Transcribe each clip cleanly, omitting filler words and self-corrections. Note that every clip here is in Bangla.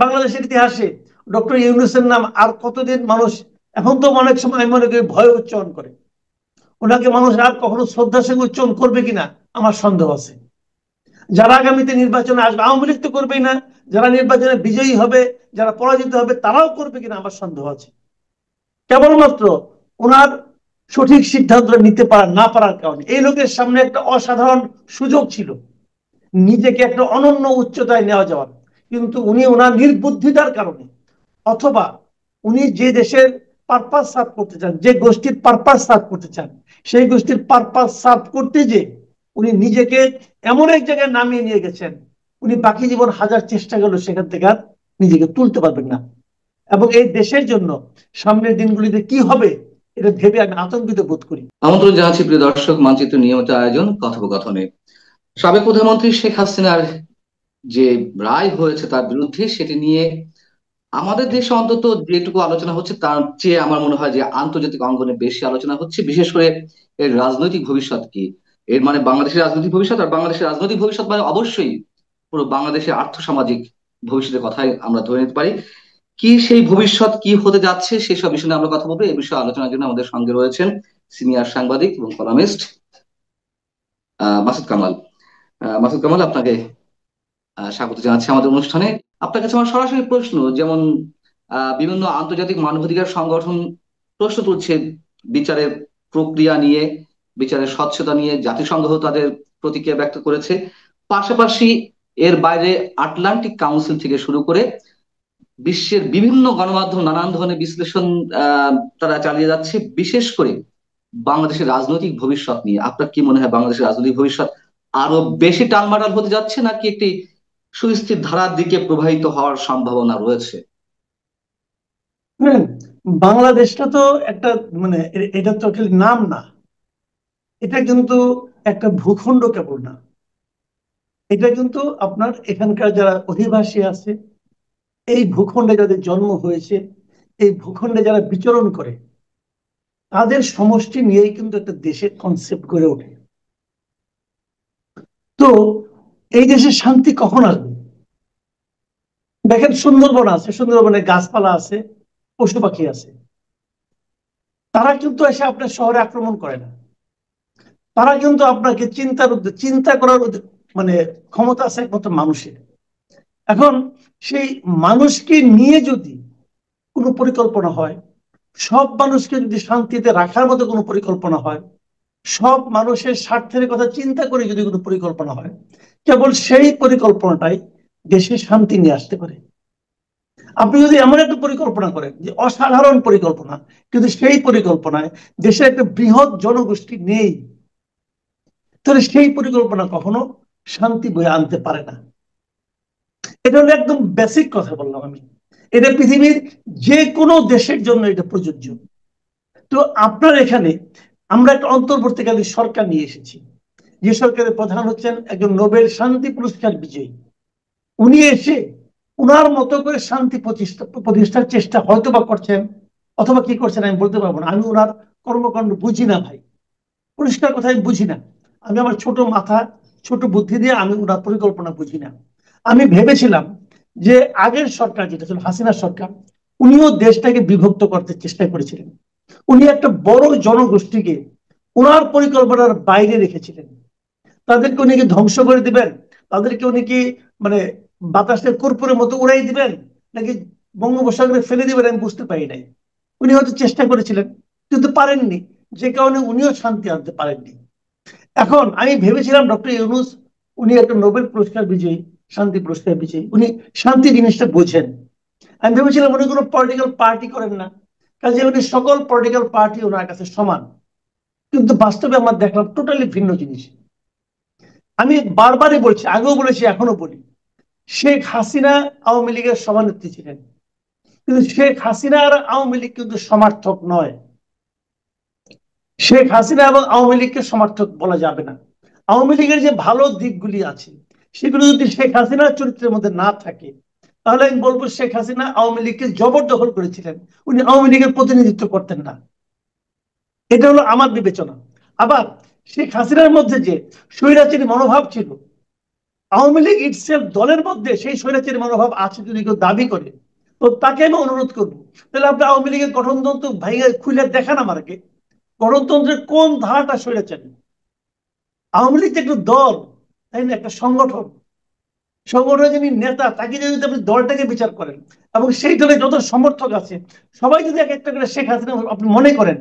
বাংলাদেশের ইতিহাসে ডক্টর ইউনূসের নাম আর কতদিন মানুষ, এখন তো অনেক সময় আমি মনে করি ভয় উচ্চারণ করে, ওনাকে মানুষ আর কখনো শ্রদ্ধার সঙ্গে উচ্চারণ করবে কিনা আমার সন্দেহ আছে। যারা আগামীতে নির্বাচনে আসবে, আওয়ামী লীগ তো করবেই না, যারা নির্বাচনে বিজয়ী হবে, যারা পরাজিত হবে তারাও করবে কিনা আমার সন্দেহ আছে। কেবলমাত্র ওনার সঠিক সিদ্ধান্ত নিতে পারা না পারার কারণে এই লোকের সামনে একটা অসাধারণ সুযোগ ছিল নিজেকে একটা অনন্য উচ্চতায় নেওয়া যাওয়ার, কিন্তু উনি ওনার নির্বুদ্ধিতার কারণে, অথবা উনি যে দেশের পারপাস সার্ভ করতে চান, যে গোষ্ঠীর পারপাস সার্ভ করতে চান, সেই গোষ্ঠীর পারপাস সার্ভ করতে যে উনি নিজেকে এমন এক জায়গায় নামিয়ে নিয়ে গেছেন, উনি বাকি জীবন হাজার চেষ্টা করলেও সেখান থেকে আর নিজেকে তুলতে পারবেন না। এবং এই দেশের জন্য সামনের দিনগুলিতে কি হবে এটা ভেবে আমি আতঙ্কিত বোধ করি। আমন্ত্রণ জানাচ্ছি প্রিয় দর্শক, মানচিত্র নিয়মিত আয়োজন কথোপকথনে। সাবেক প্রধানমন্ত্রী শেখ হাসিনার যে রায় হয়েছে তার বিরুদ্ধে, সেটি নিয়ে আমাদের দেশে অন্তত যেটুকু আলোচনা হচ্ছে তার চেয়ে আমার মনে হয় যে আন্তর্জাতিক অঙ্গনে বেশি আলোচনা হচ্ছে। বিশেষ করে এর রাজনৈতিক ভবিষ্যৎ কি, এর মানে বাংলাদেশের রাজনৈতিক ভবিষ্যৎ, আর বাংলাদেশের রাজনৈতিক ভবিষ্যৎ মানে অবশ্যই পুরো বাংলাদেশের আর্থসামাজিক ভবিষ্যতের কথাই আমরা ধরে নিতে পারি। কি সেই ভবিষ্যৎ কি হতে যাচ্ছে সেসব বিষয় নিয়ে আমরা কথা বলবো। এই বিষয়ে আলোচনার জন্য আমাদের সঙ্গে রয়েছেন সিনিয়র সাংবাদিক এবং কলামিস্ট মাসুদ কামাল। মাসুদ কামাল, আপনাকে স্বাগত জানাচ্ছি আমাদের অনুষ্ঠানে। আপনার কাছে আমার সরাসরি প্রশ্ন, যেমন বিভিন্ন আন্তর্জাতিক মানবাধিকার সংগঠন প্রশ্ন তুলছে বিচারের প্রক্রিয়া নিয়ে, বিচারের স্বচ্ছতা নিয়ে, জাতিসংঘ তাদের প্রতিক্রিয়া ব্যক্ত করেছে। পাশাপাশি এর বাইরে আটলান্টিক কাউন্সিল থেকে শুরু করে বিশ্বের বিভিন্ন গণমাধ্যম নানান ধরনের বিশ্লেষণ তারা চালিয়ে যাচ্ছে, বিশেষ করে বাংলাদেশের রাজনৈতিক ভবিষ্যৎ নিয়ে। আপনার কি মনে হয় বাংলাদেশের রাজনৈতিক ভবিষ্যৎ আরো বেশি টালমাটাল হতে যাচ্ছে, নাকি একটি সুস্থির ধারার দিকে প্রবাহিত হওয়ার সম্ভাবনা রয়েছে? বাংলাদেশটা তো একটা, মানে এটা তো খালি নাম না, এটা কিন্তু একটা ভূখণ্ড কেবল না, এটা কিন্তু আপনার এখানকার যারা অধিবাসী আছে, এই ভূখণ্ডে যাদের জন্ম হয়েছে, এই ভূখণ্ডে যারা বিচরণ করে, তাদের সমষ্টি নিয়েই কিন্তু একটা দেশের কনসেপ্ট গড়ে ওঠে। তো এই দেশে শান্তি কখন আসবে? দেখেন, সুন্দরবন আছে, সুন্দরবনে গাছপালা আছে, পশু পাখি আছে, তারা কিন্তু এসে আপনার শহরে আক্রমণ করে না। তারা কিন্তু আপনাকে চিন্তা করার মানে ক্ষমতা আছে একমাত্র মানুষের। এখন সেই মানুষকে নিয়ে যদি কোনো পরিকল্পনা হয়, সব মানুষকে যদি শান্তিতে রাখার মতো কোনো পরিকল্পনা হয়, সব মানুষের স্বার্থের কথা চিন্তা করে যদি কোনো পরিকল্পনা হয়, কেবল সেই পরিকল্পনাটাই দেশে শান্তি নিয়ে আসতে পারে। আপনি যদি এমন একটা পরিকল্পনা করেন যে অসাধারণ পরিকল্পনা, কিন্তু সেই পরিকল্পনায় দেশের একটা বৃহৎ জনগোষ্ঠী নেই, তাহলে সেই পরিকল্পনা কখনো শান্তি বয়ে আনতে পারে না। এটা হলো একদম বেসিক কথা বললাম আমি, এটা পৃথিবীর যে কোনো দেশের জন্য এটা প্রযোজ্য। তো আপনার এখানে আমরা একটা অন্তর্বর্তীকালীন সরকার নিয়ে এসেছি, যে সরকারের প্রধান হচ্ছেন একজন নোবেল শান্তি পুরস্কার বিজয়ী। উনি এসে উনার মতো করে শান্তি প্রতিষ্ঠার চেষ্টা হয়তো বা করছেন, অথবা কি করছেন আমি বলতে পারবো না, আমি ওনার কর্মকাণ্ড বুঝি না ভাই, পরিষ্কার কথা আমি বুঝি না। আমি আমার ছোট মাথা, ছোট বুদ্ধি দিয়ে আমি ওনার পরিকল্পনা বুঝি না। আমি ভেবেছিলাম যে আগের সরকার যেটা ছিল হাসিনা সরকার, উনিও দেশটাকে বিভক্ত করতে চেষ্টা করেছিলেন। উনি একটা বড় জনগোষ্ঠীকে ওনার পরিকল্পনার বাইরে রেখেছিলেন। তাদেরকে উনি কি ধ্বংস করে দিবেন, তাদেরকে উনি কি মানে বাতাসের কর্পূরের মতো উড়াই দিবেন, নাকি বঙ্গোপসাগরে ফেলে দিবেন আমি বুঝতে পারি নাই। উনি হয়তো চেষ্টা করেছিলেন কিন্তু পারেননি, যে কারণে উনিও শান্তি আনতে পারেননি। এখন আমি ভেবেছিলাম ডক্টর ইউনূস, উনি একটা নোবেল পুরস্কার বিজয়ী, শান্তি পুরস্কার বিজয়ী, উনি শান্তি জিনিসটা বোঝেন। আমি ভেবেছিলাম উনি কোনো পলিটিক্যাল পার্টি করেন না, কাজে উনি সকল পলিটিক্যাল পার্টি ওনার কাছে সমান। কিন্তু বাস্তবে আমরা দেখলাম টোটালি ভিন্ন জিনিস। আমি বারবারই বলছি, আগেও বলেছি এখনো বলি, শেখ হাসিনা আওয়ামী লীগের সভানেত্রী ছিলেন, কিন্তু শেখ হাসিনা আর আওয়ামী লীগ কিন্তু সমার্থক নয়। শেখ হাসিনা এবং আওয়ামী লীগকে সমর্থক বলা যাবে না। আওয়ামী লীগের যে ভালো দিকগুলি আছে সেগুলো যদি শেখ হাসিনার চরিত্রের মধ্যে না থাকে, তাহলে আমি বলবো শেখ হাসিনা আওয়ামী লীগকে জবরদখল করেছিলেন, উনি আওয়ামী লীগের প্রতিনিধিত্ব করতেন না। এটা হলো আমার বিবেচনা। আবার শেখ হাসিনার মধ্যে যে স্বৈরাচারী মনোভাব ছিল, আওয়ামী লীগ ইটসেলফ দলের মধ্যে সেই স্বৈরাচারী মনোভাব আছে যদি কেউ দাবি করে, তো তাকে আমি অনুরোধ করবো, তাহলে আপনি আওয়ামী লীগের গঠনতন্ত্র ভাইয়া খুলে দেখান আমাকে, গণতন্ত্রের কোন ধারাটা স্বৈরাচারী? আওয়ামী লীগ একটা দল, তাই না, একটা সংগঠন, সংগঠনের যিনি নেতা তাকে যদি আপনি দলটাকে বিচার করেন এবং সেই দলে যত সমর্থক আছে সবাই যদি এক একটা করে শেখ হাসিনা আপনি মনে করেন,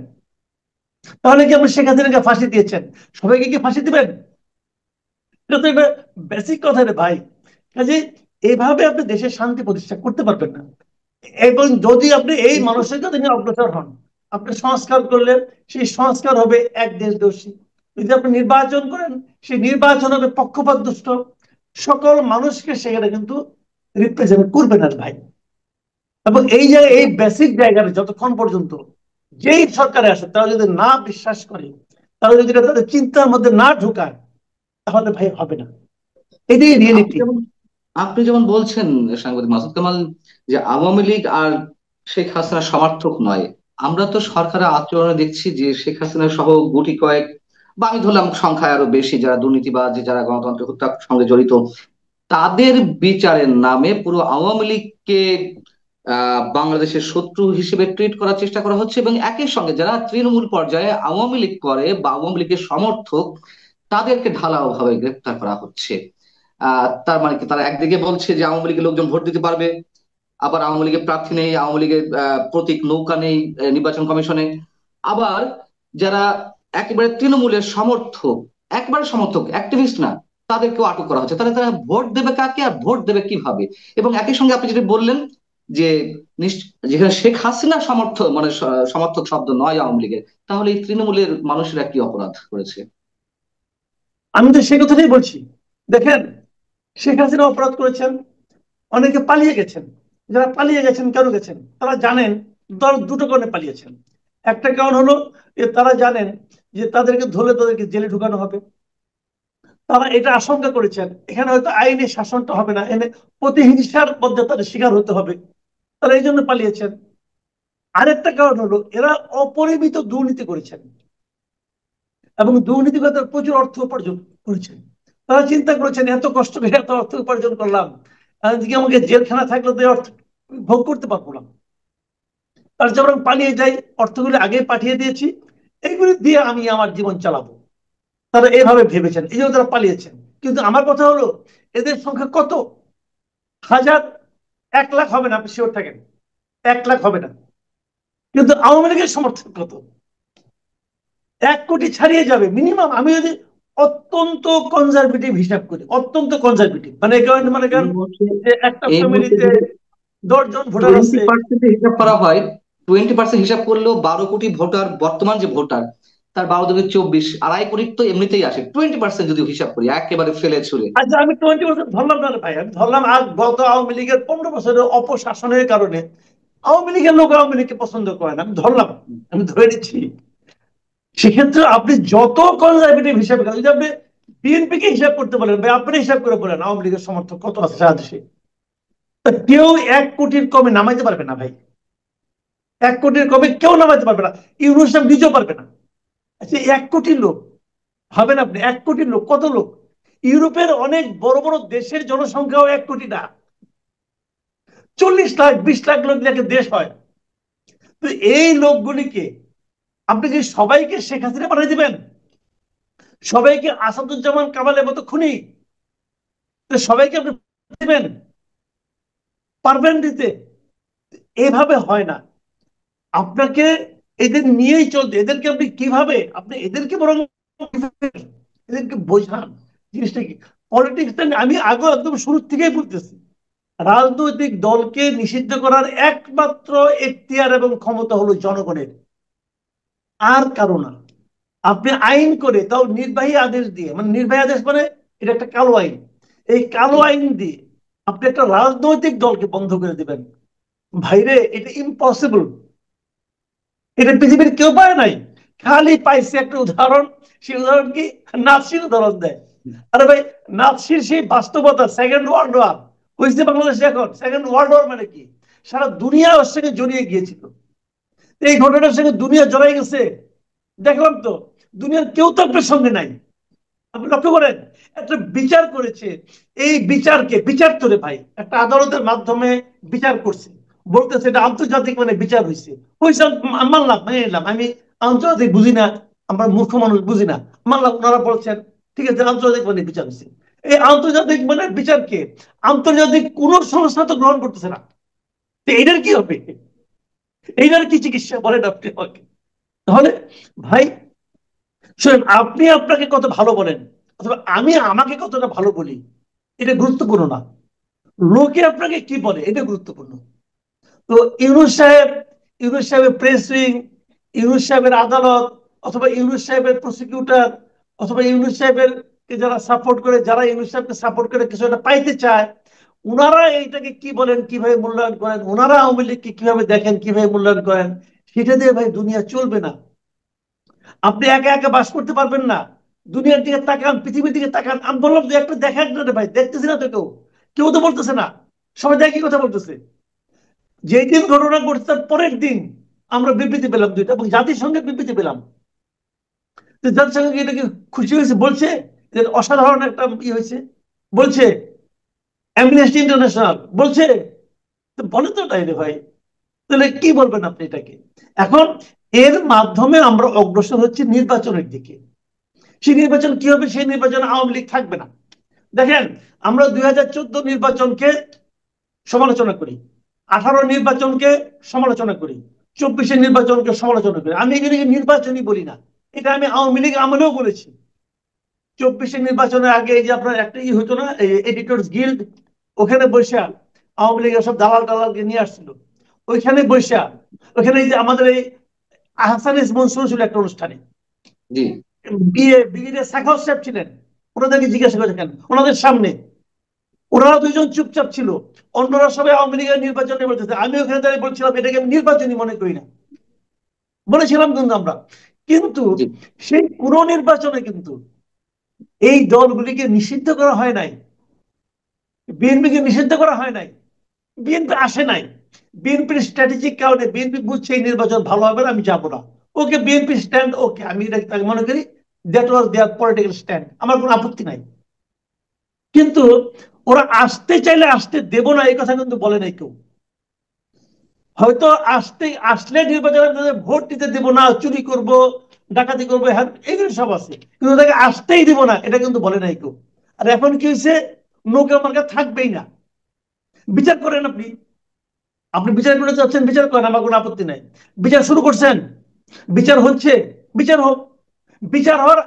তাহলে কি আপনি শেখ হাসিনাকে ফাঁসি দিয়েছেন? সবাইকে কি ফাঁসি দিবেন? এটা তো একটা বেসিক কথা রে ভাই। কাজে এইভাবে আপনি দেশের শান্তি প্রতিষ্ঠা করতে পারবেন না। এবং যদি আপনি এই মানসিকতা নিয়ে অগ্রসর হন, আপনি সংস্কার করলে সেই সংস্কার হবে এক দেশদর্শী। যদি আপনি নির্বাচন করেন, সেই নির্বাচন হবে পক্ষপাত দুষ্ট, সকল মানুষকে সেখানে কিন্তু রিপ্রেজেন্ট করবে না ভাই। এবং এই জায়গায় এই বেসিক জায়গাটা যতক্ষণ পর্যন্ত যেই সরকারে আসে তারা যদি না বিশ্বাস করে, তারা যদি এটা তাদের চিন্তার মধ্যে না ঢুকায়, তাহলে ভাই হবে না। এটাই আপনি রিয়েলিটি। যেমন আপনি যেমন বলছেন সাংবাদিক মাসুদ কামাল, যে আওয়ামী লীগ আর শেখ হাসিনার সমর্থক নয়, আমরা তো সরকারের আচরণে দেখছি যে শেখ হাসিনা সহ গুটি কয়েক, বা আমি ধরলাম সংখ্যায় আরো বেশি, যারা দুর্নীতিবাজ, যারা গণতন্ত্র হত্যার সঙ্গে জড়িত, তাদের বিচারের নামে পুরো আওয়ামী লীগকে বাংলাদেশের শত্রু হিসেবে ট্রিট করার চেষ্টা করা হচ্ছে, এবং একই সঙ্গে যারা তৃণমূল পর্যায়ে আওয়ামী লীগ করে বা আওয়ামী লীগের সমর্থক, তাদেরকে ঢালাও ভাবে গ্রেপ্তার করা হচ্ছে। তার মানে কি, তারা একদিকে বলছে যে আওয়ামী লীগের লোকজন ভোট দিতে পারবে, আবার আওয়ামী লীগের প্রার্থী নেই, আওয়ামী লীগের প্রতীক নৌকা নেই নির্বাচন কমিশনে। আবার যারা একেবারে তৃণমূলের সমর্থক, একবারে সমর্থক, অ্যাক্টিভিস্ট না, তাদেরকেও আটক করা হচ্ছে। তাহলে তারা ভোট দেবে কাকে আর ভোট দেবে কিভাবে? এবং একই সঙ্গে আপনি যেটা বললেন যে যেখানে শেখ হাসিনা সমর্থক, মানে সমর্থক শব্দ নয় আওয়ামী লীগের, তাহলে এই তৃণমূলের মানুষেরা কি অপরাধ করেছে? আমি তো সে কথাটাই বলছি। দেখেন, শেখ হাসিনা অপরাধ করেছেন, অনেকে পালিয়ে গেছেন। যারা পালিয়ে গেছেন কেন গেছেন তারা জানেন, দল দুটো কারণে পালিয়েছেন। একটা কারণ হলো যে তারা জানেন যে তাদেরকে ধরলে তাদেরকে জেলে ঢুকানো হবে। তারা এটা আশঙ্কা করেছেন এখানে হয়তো আইনের শাসনটা হবে না, এনে প্রতিহিংসার মধ্যে তাদের শিকার হতে হবে, তারা এই জন্য পালিয়েছেন। আরেকটা কারণ হলো এরা অপরিমিত দুর্নীতি করেছেন এবং দুর্নীতি করে তারা প্রচুর অর্থ উপার্জন করেছেন। তারা চিন্তা করেছেন এত কষ্ট করে এত অর্থ উপার্জন করলাম, এদিকে আমাকে জেলখানা থাকলে তো এই অর্থ ভোগ করতে পারবো না, তার যেমন পালিয়ে যাই, অর্থগুলো আগে পাঠিয়ে দিয়েছি, এইগুলি দিয়ে আমি আমার জীবন চালাবো। তারা এভাবে ভেবেছেন, এই জন্য তারা পালিয়েছেন। কিন্তু আমার কথা হলো এদের সংখ্যা কত? হাজার, 1 লাখ হবে না, আপনি শিওর থাকেন, 1 লাখ হবে না। কিন্তু আওয়ামী লীগের সমর্থক কত? 1 কোটি ছাড়িয়ে যাবে মিনিমাম। আমি যদি অত্যন্ত কনজারভেটিভ হিসাব করি, অত্যন্ত কনজারভেটিভ, মানে মনে এই করেন মুহূর্তে যে একটা এই মুহূর্তে ফ্যামিলিতে যদি 10 জন ভোটার 20% আছে। হিসাব করা হয়, 20% হিসাব করলেও 12 কোটি ভোটার, বর্তমান যে ভোটার তার 12 দুগুণে 24, 2.5 কোটি তো এমনিতেই আসে। 20% যদি হিসাব করি একেবারে ফেলে ছুড়ে। আচ্ছা, আমি 20% ধরলাম না রে ভাই, আমি ধরলাম আর গত আওয়ামী লীগের 15 বছরের অপশাসনের কারণে আওয়ামী লীগের লোক আওয়ামী লীগকে পছন্দ করে না, আমি ধরলাম, আমি ধরে নিচ্ছি। সেক্ষেত্রে আপনি যত কনজারভেটিভ হিসাবে যদি আপনি বিএনপি কে হিসাব করতে বলেন ভাই, আপনি হিসাব করে বলেন আওয়ামী লীগের সমর্থক কত আছে সারা দেশে, কেউ 1 কোটির কমে নামাইতে পারবে না ভাই। 1 কোটির কমে কেউ নামাইতে পারবে না, ইউনুস সাহেব নিজেও পারবে না। আচ্ছা, 1 কোটির লোক ভাবেন আপনি, 1 কোটির লোক কত লোক? ইউরোপের অনেক বড় বড় দেশের জনসংখ্যাও 1 কোটি না, 40 লাখ 20 লাখ লোক নিয়ে একটা দেশ হয়। তো এই লোকগুলিকে আপনি কি সবাইকে শেখ হাসিনা বানিয়ে দিবেন? সবাইকে আসাদুজ্জামান কামালের মতো খুনি? তো সবাইকে আপনি দিবেন? পারবেন দিতে? এইভাবে হয় না। আপনাকে এদের নিয়েই চলতে, এদেরকে আপনি কিভাবে, আপনি এদেরকে বরং এদেরকে বোঝান জিনিসটা কি। পলিটিক্স, আমি আগে একদম শুরু থেকেই বলতেছি, রাজনৈতিক দলকে নিষিদ্ধ করার একমাত্র এখতিয়ার এবং ক্ষমতা হলো জনগণের, আর কারো না। আপনি আইন করে, তাও নির্বাহী আদেশ দিয়ে, মানে নির্বাহী আদেশ মানে এটা একটা কালো আইন, এই কালো আইন দিয়ে আপনি একটা রাজনৈতিক দলকে বন্ধ করে দিবেন, ভাইরে এটা ইম্পসিবল। এটা পৃথিবীর কেউ পায় নাই, খালি পাইছে একটা উদাহরণ। সেই উদাহরণ কি? নাৎসির উদাহরণ দেয়। আরে ভাই, নাৎসির সেই বাস্তবতা, সেকেন্ড ওয়ার্ল্ড ওয়ার হয়েছে বাংলাদেশে। এখন সেকেন্ড ওয়ার্ল্ড ওয়ার মানে কি? সারা দুনিয়া ওর সঙ্গে জড়িয়ে গিয়েছিল। এই ঘটনার সঙ্গে দুনিয়া জড়াই গেছে, দেখলাম তো। দুনিয়ার কেউ তো আপনার সঙ্গে নাই, আপনি লক্ষ্য করেন। একটা বিচার করেছে, এই বিচারকে বিচার করে ভাই একটা আদালতের মাধ্যমে বিচার করছে, বলতেছে এটা আন্তর্জাতিক মানে বিচার হয়েছে, হয়েছে মানলাম, মেনে নিলাম, আমি আন্তর্জাতিক বুঝি না, আমরা মূর্খ মানুষ বুঝি না, মানলাম, ওনারা বলছেন ঠিক আছে আন্তর্জাতিক মানে বিচার হয়েছে। এই আন্তর্জাতিক মানে বিচারকে আন্তর্জাতিক কোন সংস্থা তো গ্রহণ করতেছে না, তো এইটার কি হবে, এইটার কি চিকিৎসা বলেন আপনি আমাকে? তাহলে ভাই শুনেন, আপনি আপনাকে কত ভালো বলেন অথবা আমি আমাকে কতটা ভালো বলি এটা গুরুত্বপূর্ণ না, লোকে আপনাকে কি বলে এটা গুরুত্বপূর্ণ। তো ইউনূস সাহেব, ইউনূস সাহেবের প্রেস উইং, ইউনূস সাহেবের আদালত, অথবা ইউনূস সাহেবের প্রসিকিউটর, অথবা ইউনূস সাহেবের কে যারা সাপোর্ট করে, যারা ইউনূস সাহেবকে সাপোর্ট করে কিছু একটা পাইতে চায়, ওনারা এইটাকে কি বলেন, কিভাবে মূল্যায়ন করেন, ওনারা আওয়ামী লীগকে কিভাবে দেখেন, কিভাবে মূল্যায়ন করেন, সেটা দিয়ে ভাই দুনিয়া চলবে না। আপনি একা একা বাস করতে পারবেন না। দুনিয়ার দিকে তাকান, পৃথিবীর দিকে তাকান, আমি বললাম যে একটু দেখেন না রে ভাই, দেখতেছি না তো কেউ, কেউ তো বলতেছে না, সবাই একই কথা বলতেছে। যেই দিন ঘটনা ঘটছে তার পরের দিন আমরা বিবৃতি পেলাম দুইটা, এবং জাতিসংঘের বিবৃতি পেলাম। তো জাতিসংঘ এটা কি খুশি হয়েছে, বলছে যে অসাধারণ একটা হয়েছে, বলছে অ্যামনেস্টি ইন্টারন্যাশনাল বলছে, তো বলে তো তাই রে ভাই, তাহলে কি বলবেন আপনি এটাকে? এখন এর মাধ্যমে আমরা অগ্রসর হচ্ছি নির্বাচনের দিকে। সেই নির্বাচন কি হবে? সেই নির্বাচনে আওয়ামী লীগ থাকবে না। দেখেন, আমরা 2014 নির্বাচনকে সমালোচনা করি, 18 নির্বাচনকে সমালোচনা করি, 24 নির্বাচনকে সমালোচনা করি। আমি এখানে নির্বাচনই বলি না, এটা আমি আওয়ামী লীগ আমলেও বলেছি। 24 নির্বাচনের আগে এই যে আপনার একটা হতো না, এডিটর্স গিল্ড, ওখানে বসে আওয়ামী লীগের সব দালাল টালালকে নিয়ে আসছিল, ওইখানে বসে, ওখানে এই যে আমাদের এই আহসান মনসুর ছিল একটা অনুষ্ঠানে, জি বিয়ে বিয়ে সাখাও সাহেব ছিলেন, ওনাদেরকে জিজ্ঞাসা করে কেন ওনাদের সামনে, ওনারা দুইজন চুপচাপ ছিল, অন্যরা সবাই আওয়ামী লীগের নির্বাচনে বলতেছে, আমি ওখানে দাঁড়িয়ে বলছিলাম এটাকে আমি নির্বাচনই মনে করি না, বলেছিলাম কিন্তু আমরা। কিন্তু জি সেই পুরো নির্বাচনে কিন্তু এই দলগুলিকে নিষিদ্ধ করা হয় নাই, বিএনপিকে নিষিদ্ধ করা হয় নাই, বিএনপি আসে নাই। বিএনপির স্ট্র্যাটেজিক কারণে বিএনপি বুঝছে এই নির্বাচন ভালো হবে না, আমি যাবো না। ওকে, বিএনপি স্ট্যান্ড, ওকে, আমি তাকে মনে করি that was their political stand, আমার কোনো আপত্তি নাই। কিন্তু ওরা আসতে চাইলে আসতে দেব না এই কথা কিন্তু বলে নাই কেউ। হয়তো আসলে নির্বাচনে ভোট দিতে দেব না, চুরি করব, ডাকাতি করবো, হ্যাঁ এগুলো সব আছে, কিন্তু তাকে আসতেই দিব না এটা কিন্তু বলে নাই কেউ। আর এখন কি হয়েছে? নৌকা মার্কা থাকবেই না। বিচার করেন আপনি, আপনি বিচার করতে চাচ্ছেন বিচার করেন, আমার কোনো আপত্তি নাই। বিচার শুরু করছেন, বিচার হচ্ছে, বিচার হোক। বিচার হওয়ার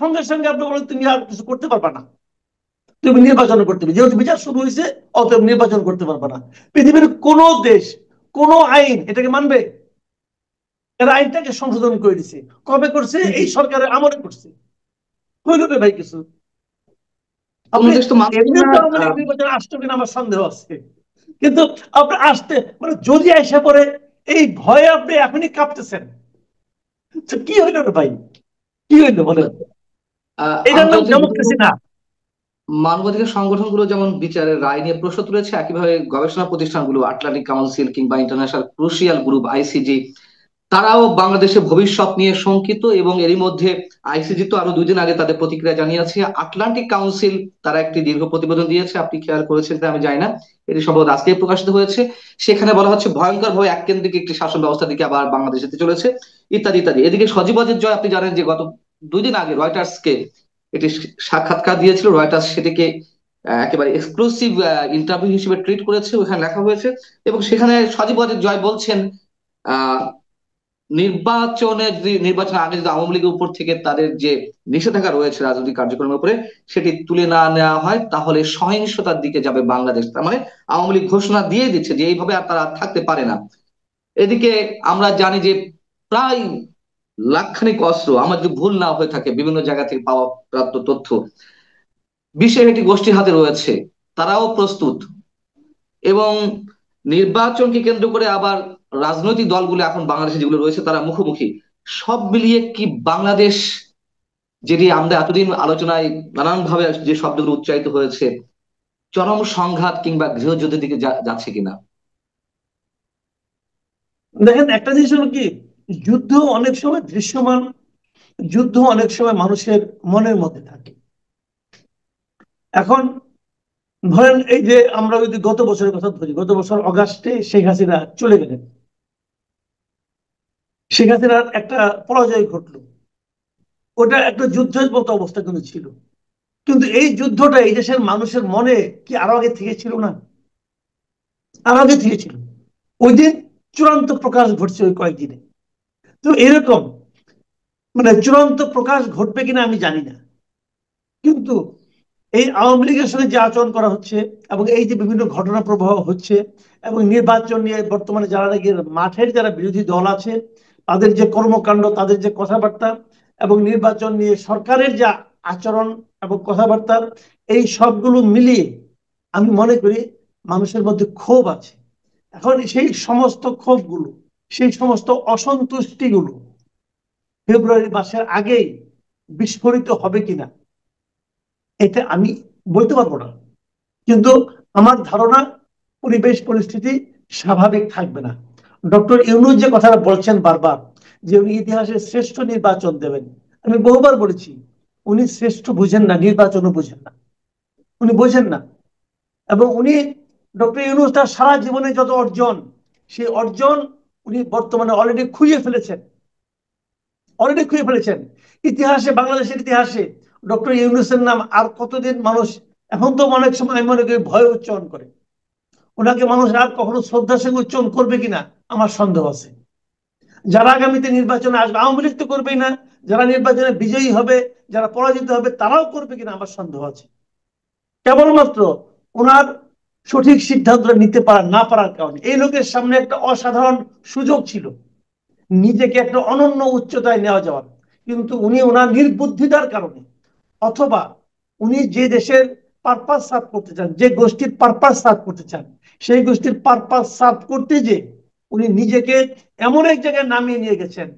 সঙ্গে সঙ্গে আপনি বলেন তুমি আর কিছু করতে পারবা না, তুমি নির্বাচন করতে হবে, যেহেতু বিচার শুরু হয়েছে অতএব নির্বাচন করতে পারবে না। পৃথিবীর কোন দেশ, কোন আইন এটাকে মানবে? এরা আইনটাকে সংশোধন করে দিছে, কবে করছে? এই সরকারের আমলে করছে। হইল রে ভাই কিছু? কোন আপনি দেশ তো মানছে এমনি না। তো আমাদের নির্বাচন আসতো কিনা আমার সন্দেহ আছে, কিন্তু আপনি আসতে মানে যদি আইসা পড়ে, এই ভয়ে আপনি এখনই কাঁপতেছেন, তো কি হইল রে ভাই, কি হইলো বলেন? এটার নাম আন্তর্জাতিক ডেমোক্রেসি না। মানবাধিকার সংগঠনগুলো যেমন বিচারের রায় নিয়ে প্রশ্ন তুলেছে, একইভাবে গবেষণা প্রতিষ্ঠানগুলো আটলান্টিক কাউন্সিল কিংবা ইন্টারন্যাশনাল ক্রুশিয়াল গ্রুপ আইসিজি, তারাও বাংলাদেশের ভবিষ্যৎ নিয়ে শঙ্কিত। এবং এরই মধ্যে আইসিজি তো আরো 2 দিন আগে তাদের প্রতিক্রিয়া জানিয়েছে। আটলান্টিক কাউন্সিল তারা একটি দীর্ঘ প্রতিবেদন দিয়েছে, আপনি খেয়াল করেছেন কিনা আমি জানি না, এটি সম্ভবত আজকেই প্রকাশিত হয়েছে। সেখানে বলা হচ্ছে ভয়ঙ্কর ভাবে এককেন্দ্রিক একটি শাসন ব্যবস্থা দিকে আবার বাংলাদেশ যেতে চলেছে, ইত্যাদি ইত্যাদি। এদিকে সজীব ওয়াজেদ জয়, আপনি জানেন যে গত 2 দিন আগে রয়টার্সকে একটি সাক্ষাৎকার দিয়েছিল, রয়টার্স সেটিকে একেবারে এক্সক্লুসিভ ইন্টারভিউ হিসেবে ট্রিট করেছে, ওখানে লেখা হয়েছে। এবং সেখানে সজীব ওয়াজেদ জয় বলছেন আহ নির্বাচনের আগে যদি আওয়ামী লীগের উপর থেকে তাদের যে নিষেধাজ্ঞা রয়েছে রাজনৈতিক কার্যক্রমের উপরে সেটি তুলে না নেওয়া হয়, তাহলে সহিংসতার দিকে যাবে বাংলাদেশ। তার মানে আওয়ামী লীগ ঘোষণা দিয়ে দিচ্ছে যে এইভাবে আর তারা থাকতে পারে না। এদিকে আমরা জানি যে প্রায় লাখখানিক অস্ত্র, আমার যদি ভুল না হয়ে থাকে, বিভিন্ন জায়গা থেকে পাওয়া প্রাপ্ত তথ্য, বিশ্বের একটি গোষ্ঠীর হাতে রয়েছে, তারাও প্রস্তুত। এবং নির্বাচনকে কেন্দ্র করে আবার রাজনৈতিক দলগুলো এখন বাংলাদেশে যেগুলো রয়েছে তারা মুখোমুখি। সব মিলিয়ে কি বাংলাদেশ, যেটি আমরা এতদিন আলোচনায় নানান ভাবে যে শব্দগুলো উচ্চারিত হয়েছে, চরম সংঘাত কিংবা গৃহযুদ্ধের দিকে যাচ্ছে কিনা? দেখেন, একটা জিনিস হলো কি, যুদ্ধ অনেক সময় দৃশ্যমান, যুদ্ধ অনেক সময় মানুষের মনের মধ্যে থাকে। এখন ধরেন এই যে আমরা যদি গত বছরের কথা ধরি, গত বছর অগাস্টে শেখ হাসিনা চলে গেলেন, শেখ হাসিনার একটা পরাজয় ঘটলো, ওটা একটা যুদ্ধের মতো অবস্থা কিন্তু ছিল। কিন্তু এই যুদ্ধটা এই দেশের মানুষের মনে কি আরো আগে থেকে ছিল না? আরো আগে থেকে ছিল। ওই দিন চূড়ান্ত প্রকাশ ঘটছে ওই কয়েকদিনে। তো এরকম মানে চূড়ান্ত প্রকাশ ঘটবে কিনা আমি জানি না, কিন্তু এই আওয়ামী লীগের সঙ্গে যে আচরণ করা হচ্ছে এবং এই যে বিভিন্ন ঘটনা প্রবাহ হচ্ছে এবং নির্বাচন নিয়ে বর্তমানে যারা নাকি মাঠের যারা বিরোধী দল আছে তাদের যে কর্মকাণ্ড, তাদের যে কথাবার্তা এবং নির্বাচন নিয়ে সরকারের যা আচরণ এবং কথাবার্তা, এই সবগুলো মিলিয়ে আমি মনে করি মানুষের মধ্যে ক্ষোভ আছে। এখন সেই সমস্ত ক্ষোভগুলো, সেই সমস্ত অসন্তুষ্টিগুলো ফেব্রুয়ারি মাসের আগেই বিস্ফোরিত হবে কিনা এটা আমি বলতে পারবো না, কিন্তু আমার ধারণা পরিবেশ পরিস্থিতি স্বাভাবিক থাকবে না। ডক্টর ইউনূস যে কথাটা বলছেন বারবার যে উনি ইতিহাসের শ্রেষ্ঠ নির্বাচন দেবেন, আমি বহুবার বলেছি উনি শ্রেষ্ঠ বুঝেন না, নির্বাচনও বুঝেন না, উনি বোঝেন না। এবং উনি ডক্টর ইউনূস তার সারা জীবনে যত অর্জন, সেই অর্জন উনি বর্তমানে অলরেডি খুঁজে ফেলেছেন, অলরেডি খুঁজে ফেলেছেন। ইতিহাসে, বাংলাদেশের ইতিহাসে ডক্টর ইউনূসের নাম আর কতদিন মানুষ, এখন তো অনেক সময় আমি মনে করি ভয় উচ্চারণ করে, ওনাকে মানুষ আর কখনো শ্রদ্ধার সঙ্গে উচ্চারণ করবে কিনা আমার সন্দেহ আছে। যারা আগামীতে নির্বাচনে আসবে, আওয়ামী লীগ তো করবেই না, যারা নির্বাচনে বিজয়ী হবে, যারা পরাজিত হবে তারাও করবে কিনা আমার সন্দেহ আছে। কেবলমাত্র ওনার সঠিক সিদ্ধান্ত নিতে পারা না পারার কারণে এই লোকের সামনে একটা অসাধারণ সুযোগ ছিল নিজেকে একটা অনন্য উচ্চতায় নেওয়া যাওয়ার, কিন্তু উনি ওনার নির্বুদ্ধিতার কারণে অথবা উনি যে দেশের পারপাস সার্ভ করতে চান, যে গোষ্ঠীর পারপাস সার্ভ করতে চান, সেই গোষ্ঠীর পারপাস সার্ভ করতে যে উনি নিজেকে এমন এক জায়গায় নামিয়ে নিয়ে গেছেন,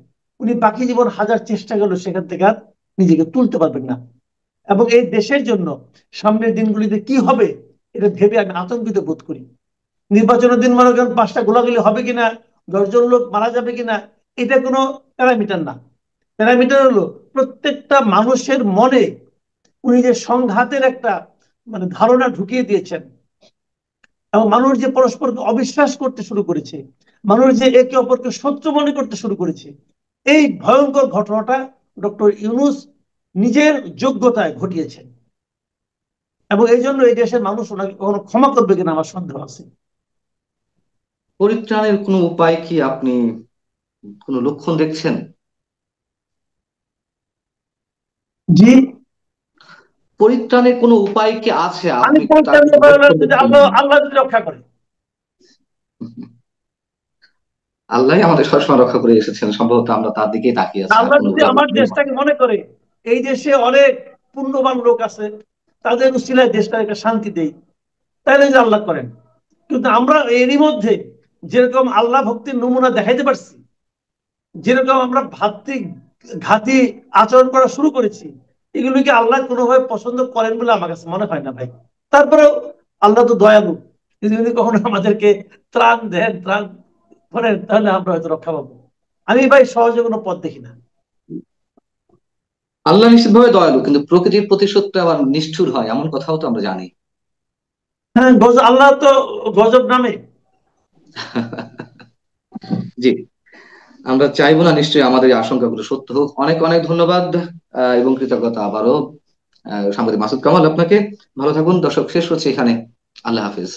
উনি বাকি জীবন হাজার চেষ্টা করলেও সেখান থেকে আর নিজেকে তুলতে পারবেন না। এবং এই দেশের জন্য সামনের দিনগুলিতে কি হবে এটা ভেবে আমি আতঙ্কিত বোধ করি। নির্বাচনের দিন মনে করেন 5টা গোলাগুলি হবে কিনা, 10 জন লোক মারা যাবে কিনা, এটা কোনো প্যারামিটার না। প্যারামিটার হলো প্রত্যেকটা মানুষের মনে উনি যে সংঘাতের একটা মানে ধারণা ঢুকিয়ে দিয়েছেন এবং মানুষ যে পরস্পরকে অবিশ্বাস করতে শুরু করেছে, মানুষ যে একে অপরকে শত্রু মনে করতে শুরু করেছে, এই ভয়ঙ্কর ঘটনাটা ডক্টর ইউনূস নিজের যোগ্যতায় ঘটিয়েছেন। এবং এই জন্য এই দেশের মানুষ ওনাকে কখনো ক্ষমা করবে কিনা আমার সন্দেহ আছে। পরিত্রাণের কোনো উপায় কি আপনি কোনো লক্ষণ দেখছেন? জি, পরিত্রাণের কোনো উপায় কি আছে? আমি আপনি তার পরিত্রাণ কোনো লক্ষণ যদি দেখছেন? আল্লাহ আল্লাহ যদি রক্ষা করে। আল্লাহ আমাদের সবসময় রক্ষা করে এসেছেন, সম্ভবত আমরা তার দিকেই তাকিয়ে আছি, আর আল্লাহ কোনো যদি উপায় আমার দেখতে পাচ্ছি দেশটাকে মনে করে, এই দেশে অনেক পুণ্যবান লোক আছে, তাদের উসিলায় দেশটাকে শান্তি দেই, তাইলে যদি আল্লাহ করেন। কিন্তু আমরা এরই মধ্যে যেরকম আল্লাহ ভক্তির নমুনা দেখাইতে পারছি, যেরকম আমরা ভাতৃ ঘাতি আচরণ করা শুরু করেছি, এগুলিকে আল্লাহ কোনোভাবে পছন্দ করেন বলে আমার কাছে মনে হয় না ভাই। তারপরেও আল্লাহ তো দয়ালু, যদি উনি কখনো আমাদেরকে ত্রাণ দেন, ত্রাণ করেন, তাহলে আমরা হয়তো রক্ষা পাবো। আমি ভাই সহজে কোনো পথ দেখি না। আল্লাহ নিশ্চিতভাবে দয়ালু, কিন্তু প্রকৃতির প্রতিশোধটা আবার নিষ্ঠুর হয়, এমন কথাও তো আমরা জানি। হ্যাঁ, আল্লাহ তো গজব নামে। জি, আমরা চাইবো না নিশ্চয়ই আমাদের এই আশঙ্কাগুলো সত্য হোক। অনেক অনেক ধন্যবাদ এবং কৃতজ্ঞতা আবারও সাংবাদিক মাসুদ কামাল আপনাকে। ভালো থাকুন। দর্শক, শেষ হচ্ছে এখানে। আল্লাহ হাফিজ।